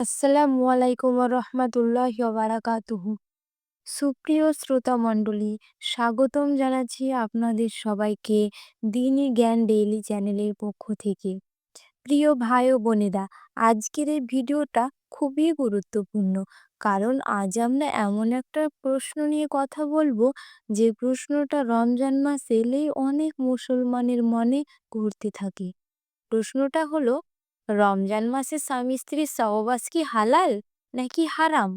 আসসালামু আলাইকুম রহমতুল্লাহি ওয়া বারাকাতুহু। সুপ্রিয় শ্রোতা মণ্ডলী, স্বাগতম জানাচ্ছি আপনাদের সবাইকে দিনী জ্ঞান ডেইলি চ্যানেলের পক্ষ থেকে। প্রিয় ভাই ও বোনেরা, আজকের এই ভিডিওটা খুবই গুরুত্বপূর্ণ, কারণ আজ আমরা এমন একটা প্রশ্ন নিয়ে কথা বলবো যে প্রশ্নটা রমজান মাস এলেই অনেক মুসলমানের মনে ঘুরতে থাকে। প্রশ্নটা হলো, রমজান মাসে স্বামী স্ত্রীর সহবাস কি হালাল নাকি হারাম?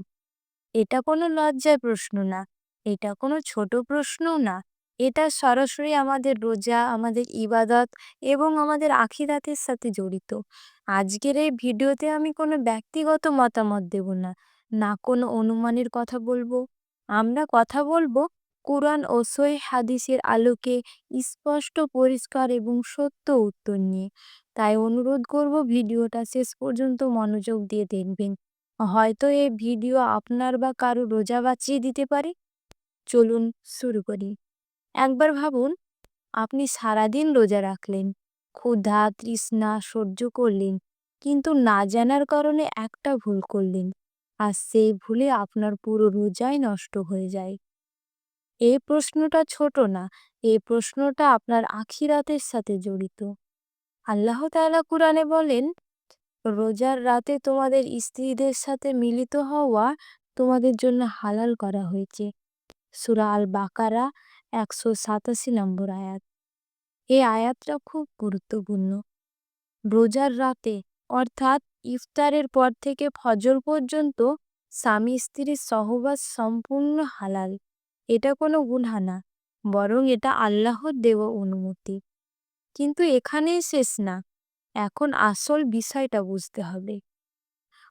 এটা কোনো লজ্জার প্রশ্ন না, এটা কোনো ছোট প্রশ্নও না। এটা সরাসরি আমাদের রোজা, আমাদের ইবাদত এবং আমাদের আখিরাতের সাথে জড়িত। আজকের এই ভিডিওতে আমি কোনো ব্যক্তিগত মতামত দেব না, না কোনো অনুমানের কথা বলবো। আমরা কথা বলবো কুরআন ও সহিহ হাদিসের আলোকে, স্পষ্ট, পরিষ্কার এবং সত্য উত্তর নিয়ে। তাই অনুরোধ করব, ভিডিওটা শেষ পর্যন্ত মনোযোগ দিয়ে দেখবেন। হয়তো এই ভিডিও আপনার বা কারো রোজা বাঁচিয়ে দিতে পারে। চলুন শুরু করি। একবার ভাবুন, আপনি সারাদিন রোজা রাখলেন, ক্ষুধা তৃষ্ণা সহ্য করলেন, কিন্তু না জানার কারণে একটা ভুল করলেন, আর সেই ভুলে আপনার পুরো রোজাই নষ্ট হয়ে যায়। এই প্রশ্নটা ছোট না, এই প্রশ্নটা আপনার আখিরাতের সাথে জড়িত। আল্লাহ তাআলা কুরআনে বলেন, রোজার রাতে তোমাদের স্ত্রীদের সাথে মিলিত হওয়া তোমাদের জন্য হালাল করা হয়েছে। সূরা আল বাকারা ১৮৭ নম্বর আয়াত। এই আয়াতটা খুব গুরুত্বপূর্ণ। রোজার রাতে, অর্থাৎ ইফতারের পর থেকে ফজর পর্যন্ত স্বামী স্ত্রীর সহবাস সম্পূর্ণ হালাল। এটা কোনো গুনাহ না, বরং এটা আল্লাহর দেওয়া অনুমতি। কিন্তু এখানেই শেষ না, এখন আসল বিষয়টা বুঝতে হবে।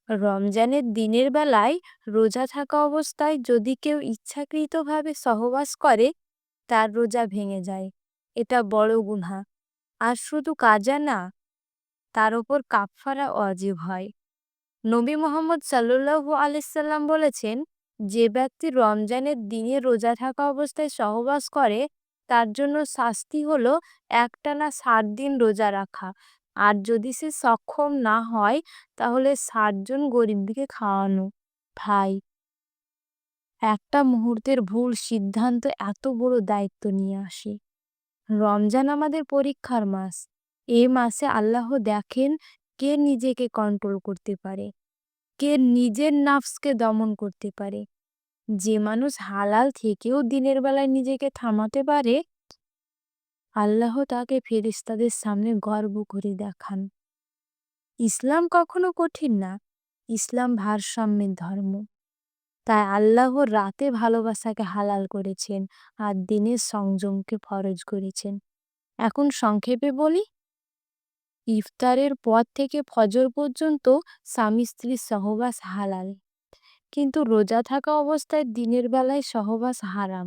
রমজানের দিনের বেলায় রোজা থাকা অবস্থায় যদি কেউ ইচ্ছাকৃতভাবে সহবাস করে, তার রোজা ভেঙে যায়। এটা বড় গুনাহ। আর শুধু কাজা না, তার ওপর কাফফারা ওয়াজিব হয়। নবী মুহাম্মদ সাল্লাল্লাহু আলাইহি সাল্লাম বলেছেন, যে ব্যক্তি রমজানের দিনে রোজা থাকা অবস্থায় সহবাস করে, তার জন্য শাস্তি হলো একটানা ৭ দিন রোজা রাখা। আর যদি সে সক্ষম না হয়, তাহলে ৬০ জন গরিবকে খাওয়ানো। ভাই, একটা মুহূর্তের ভুল সিদ্ধান্ত এত বড় দায়িত্ব নিয়ে আসে। রমজান আমাদের পরীক্ষার মাস। এই মাসে আল্লাহ দেখেন কে নিজেকে কন্ট্রোল করতে পারে, কে নিজের নাফসকে দমন করতে পারে। যে মানুষ হালাল থেকেও দিনের বেলায় নিজেকে থামাতে পারে, আল্লাহ তাকে ফেরেশতাদের সামনে গর্ব করে দেখান। ইসলাম কখনো কঠিন না, ইসলাম ভারসাম্যের ধর্ম। তাই আল্লাহ রাতে ভালোবাসাকে হালাল করেছেন, আর দিনের সংযমকে ফরজ করেছেন। এখন সংক্ষেপে বলি, ইফতারের পর থেকে ফজর পর্যন্ত স্বামী স্ত্রীর সহবাস হালাল, কিন্তু রোজা থাকা অবস্থায় দিনের বেলায় সহবাস হারাম।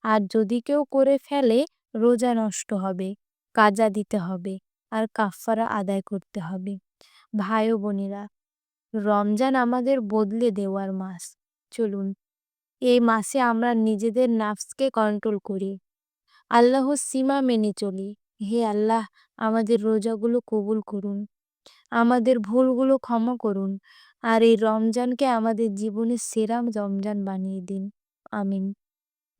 আর যদি কেউ করে ফেলে, রোজা নষ্ট হবে, কাজা দিতে হবে, আর কাফফারা আদায় করতে হবে। ভাই ও বোনেরা, রমজান আমাদের বদলে দেওয়ার মাস। চলুন এই মাসে আমরা নিজেদের নাফসকে কন্ট্রোল করি, আল্লাহর সীমা মেনে চলি। হে আল্লাহ, আমাদের রোজাগুলো কবুল করুন, আমাদের ভুলগুলো ক্ষমা করুন, আর এই রমজানকে আমাদের জীবনের সেরা রমজান বানিয়ে দিন। আমিন।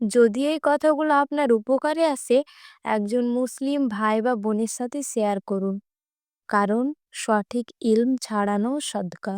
যদি এই কথাগুলো আপনার উপকারে আসে, একজন মুসলিম ভাই বা বোনের সাথে শেয়ার করুন, কারণ সঠিক ইলম ছাড়ানো সদকা।